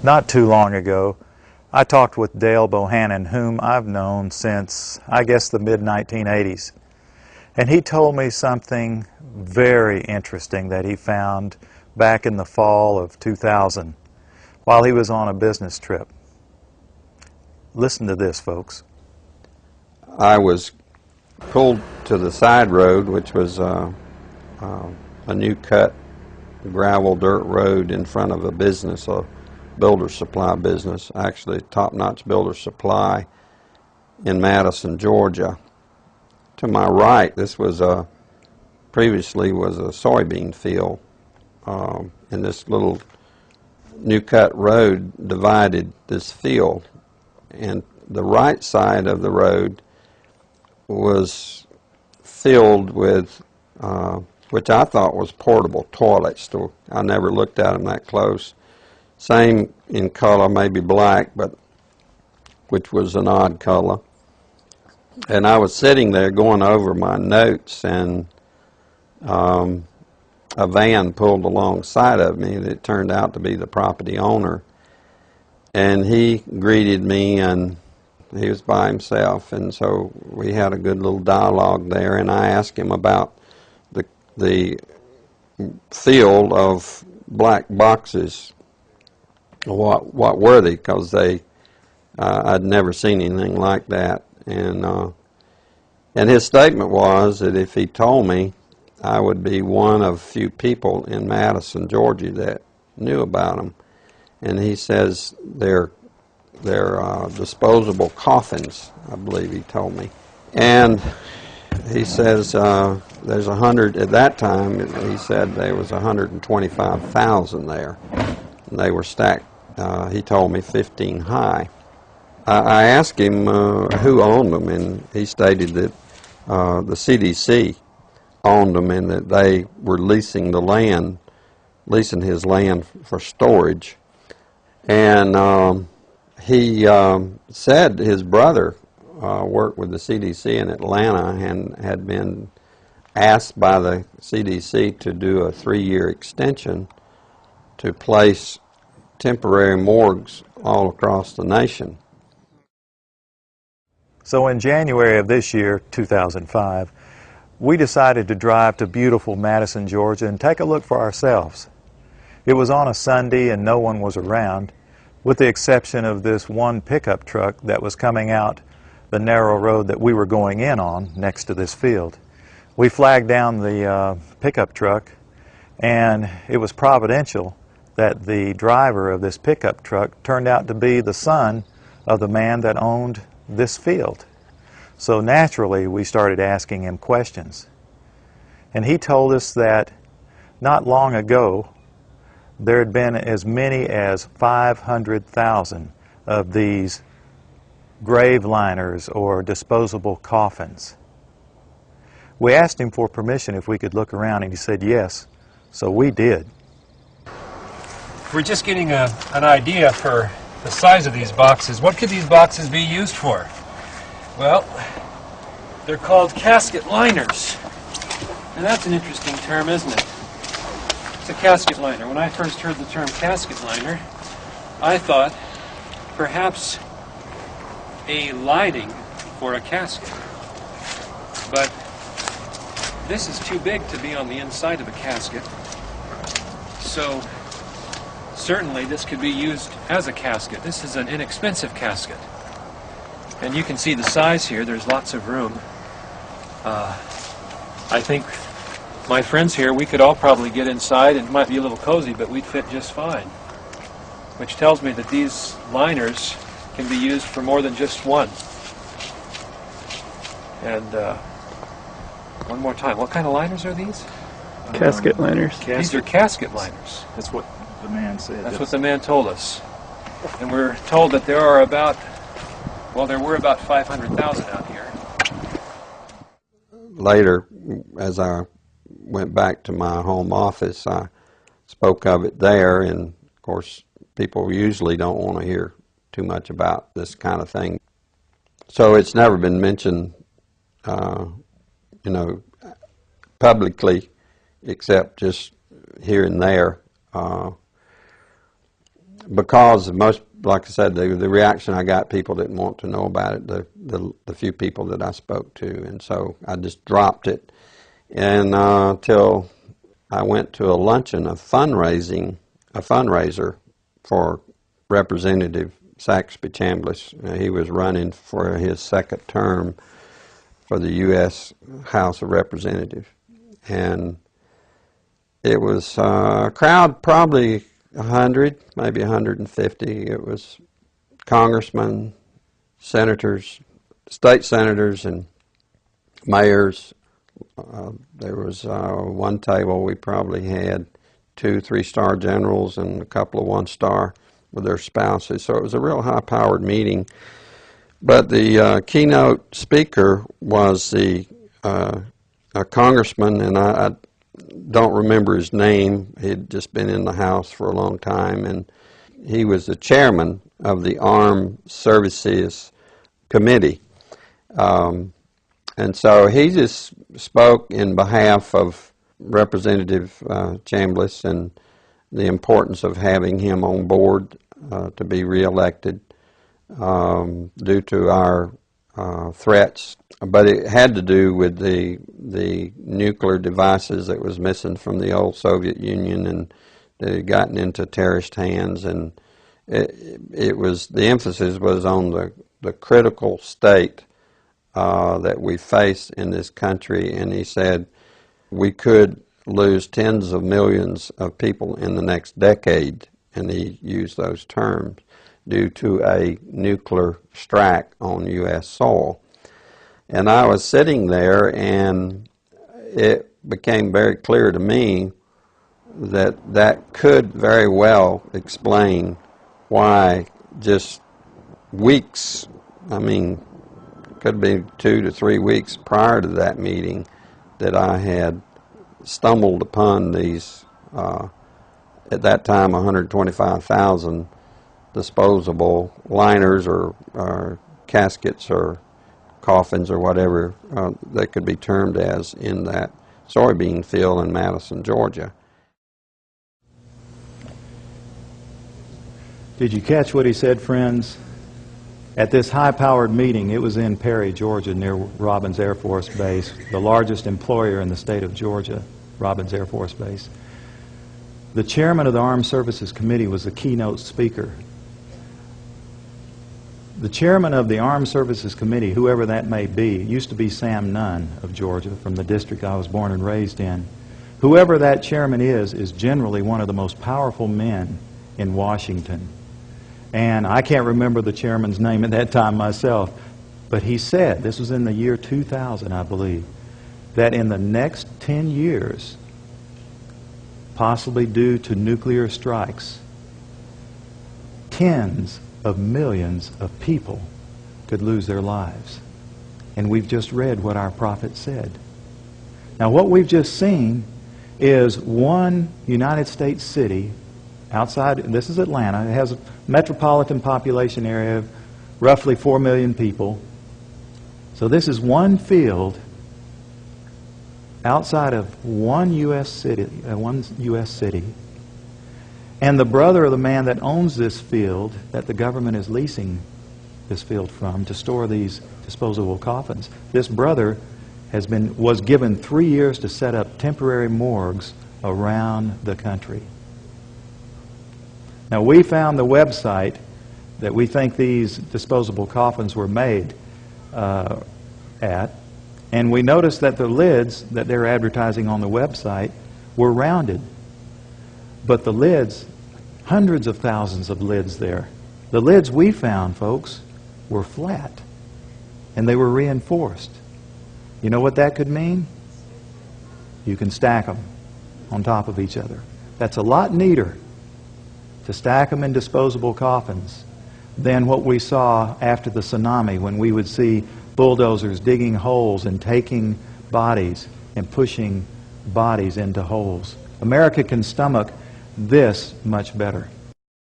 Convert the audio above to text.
Not too long ago, I talked with Dale Bohannon, whom I've known since, I guess, the mid-1980s. And he told me something very interesting that he found back in the fall of 2000 while he was on a business trip. Listen to this, folks. I was pulled to the side road, which was a new cut gravel dirt road in front of a business, a builder supply business, actually top-notch builder supply in Madison, Georgia. To my right, this was previously was a soybean field, and this little new cut road divided this field, and the right side of the road was filled with which I thought was portable toilets. I never looked at them that close. Same in color, maybe black, but which was an odd color. And I was sitting there going over my notes, and a van pulled alongside of me, and it turned out to be the property owner. And he greeted me, and he was by himself, and so we had a good little dialogue there, and I asked him about the field of black boxes. What were they? Because I'd never seen anything like that. And his statement was that if he told me, I would be one of few people in Madison, Georgia that knew about them. And he says they're disposable coffins, I believe he told me. And he says there's 100, at that time he said there was 125,000 there. And they were stacked, he told me 15 high. I asked him who owned them, and he stated that the CDC owned them and that they were leasing his land for storage. And he said his brother worked with the CDC in Atlanta and had been asked by the CDC to do a 3-year extension to place temporary morgues all across the nation. So in January of this year, 2005, we decided to drive to beautiful Madison, Georgia and take a look for ourselves. It was on a Sunday and no one was around, with the exception of this one pickup truck that was coming out the narrow road that we were going in on next to this field. We flagged down the pickup truck, and it was providential that the driver of this pickup truck turned out to be the son of the man that owned this field. So naturally we started asking him questions. And he told us that not long ago there had been as many as 500,000 of these grave liners or disposable coffins. We asked him for permission if we could look around, and he said yes, so we did. We're just getting an idea for the size of these boxes. What could these boxes be used for? Well, they're called casket liners. And that's an interesting term, isn't it? It's a casket liner. When I first heard the term casket liner, I thought perhaps a lining for a casket. But this is too big to be on the inside of a casket. So certainly this could be used as a casket. This is an inexpensive casket. And you can see the size here. There's lots of room. I think my friends here, we could all probably get inside, and it might be a little cozy, but we'd fit just fine. Which tells me that these liners can be used for more than just one. And one more time, what kind of liners are these? Casket liners. These are casket liners. That's what the man said. That's what the man told us. And we're told that there are about, well, there were about 500,000 out here. Later, as I went back to my home office, I spoke of it there, and of course people usually don't want to hear too much about this kind of thing. So it's never been mentioned, publicly, except just here and there. because most, like I said, the reaction I got, people didn't want to know about it, the few people that I spoke to, and so I just dropped it. And till I went to a luncheon, a fundraiser for Representative Saxby Chambliss. He was running for his second term for the U.S. House of Representatives. And it was a crowd, probably 100, maybe 150. It was congressmen, senators, state senators, and mayors. There was one table we probably had 2 3-star generals and a couple of 1-star with their spouses. So it was a real high-powered meeting. But the keynote speaker was a congressman, and I don't remember his name. He'd just been in the House for a long time, and he was the chairman of the Armed Services Committee. And so he just spoke in behalf of Representative Chambliss and the importance of having him on board to be reelected due to our threats. But it had to do with the nuclear devices that was missing from the old Soviet Union, and they had gotten into terrorist hands, and it was, the emphasis was on the critical state that we face in this country. And he said we could lose tens of millions of people in the next decade, and he used those terms, due to a nuclear strike on U.S. soil. And I was sitting there, and it became very clear to me that that could very well explain why just weeks, I mean, could be 2 to 3 weeks prior to that meeting, that I had stumbled upon these, at that time, 125,000 disposable liners or caskets or coffins or whatever they could be termed as in that soybean field in Madison, Georgia. Did you catch what he said, friends? At this high-powered meeting, it was in Perry, Georgia, near Robins Air Force Base, the largest employer in the state of Georgia, Robins Air Force Base. The chairman of the Armed Services Committee was the keynote speaker. The chairman of the Armed Services Committee, whoever that may be, used to be Sam Nunn of Georgia, from the district I was born and raised in. Whoever that chairman is generally one of the most powerful men in Washington. And I can't remember the chairman's name at that time myself, but he said, this was in the year 2000, I believe, that in the next 10 years, possibly due to nuclear strikes, tens of millions of people could lose their lives. And we've just read what our prophet said. Now, what we've just seen is one United States city outside, this is Atlanta. It has a metropolitan population area of roughly 4 million people. So this is one field outside of one U.S. city, and the brother of the man that owns this field, that the government is leasing this field from to store these disposable coffins. This brother was given 3 years to set up temporary morgues around the country. Now, we found the website that we think these disposable coffins were made at, and we noticed that the lids that they're advertising on the website were rounded. But the lids, hundreds of thousands of lids there, the lids we found, folks, were flat, and they were reinforced. You know what that could mean? You can stack them on top of each other. That's a lot neater to stack them in disposable coffins than what we saw after the tsunami, when we would see bulldozers digging holes and taking bodies and pushing bodies into holes. America can stomach this much better.